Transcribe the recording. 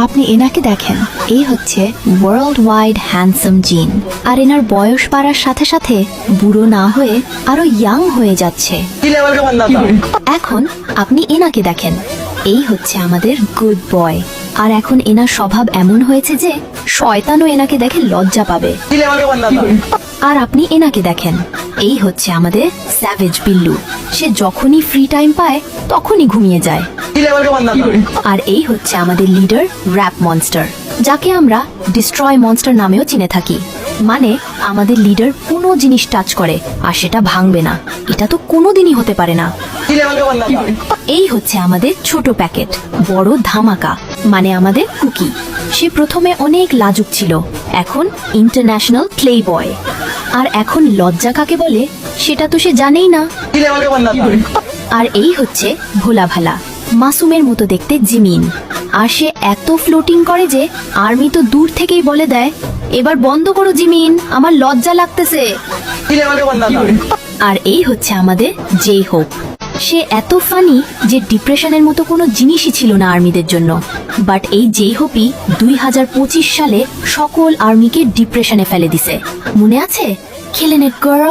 আপনি এনাকে দেখেন, এই হচ্ছে ওয়ার্ল্ড ওয়াইড হ্যান্ডসাম জিন। আর এনার বয়স বাড়ার সাথে সাথে বুড়ো না হয়ে আরো ইয়াং হয়ে যাচ্ছে। এখন আপনি এনাকে দেখেন, এই হচ্ছে আমাদের গুড বয়। আর এখন এনার স্বভাব এমন হয়েছে যে শয়তানও এনাকে দেখে লজ্জা পাবে। আর আপনি এনাকে দেখেন, এই হচ্ছে আমাদের স্যাভেজ বিল্লু। সে যখনই ফ্রি টাইম পায় তখনই ঘুমিয়ে যায়। আর এই হচ্ছে আমাদের লিডার র্যাপ মনস্টার, যাকে আমরা ডিস্ট্রয় মনস্টার নামেও চিনে থাকি। মানে আমাদের লিডার কোনো জিনিস টাচ করে আর সেটা ভাঙবে না, এটা তো কোনোদিনই হতে পারে না। এই হচ্ছে আমাদের ছোট প্যাকেট, বড় ধামাকা, মানে আমাদের কুকি। সে প্রথমে অনেক লাজুক ছিল, এখন ইন্টারন্যাশনাল প্লে বয়। আর এখন লজ্জা কাকে বলে সেটা তো সে জানেই না। আর এই হচ্ছে ভোলা ভালা, মাসুমের মতো দেখতে জিমিন। আর সে এত ফ্লোটিং করে যে আর্মি তো দূর থেকেই বলে দেয়, এবার বন্ধ করো জিমিন, আমার লজ্জা লাগতেছে। আর এই হচ্ছে আমাদের জে হোপ। সে এত ফানি যে ডিপ্রেশনের মতো কোনো জিনিসই ছিল না আর্মিদের জন্য। বাট এই জে হোপই 2025 সালে সকল আর্মিকে ডিপ্রেশনে ফেলে দিছে। মনে আছে? খেলেন গার্ল।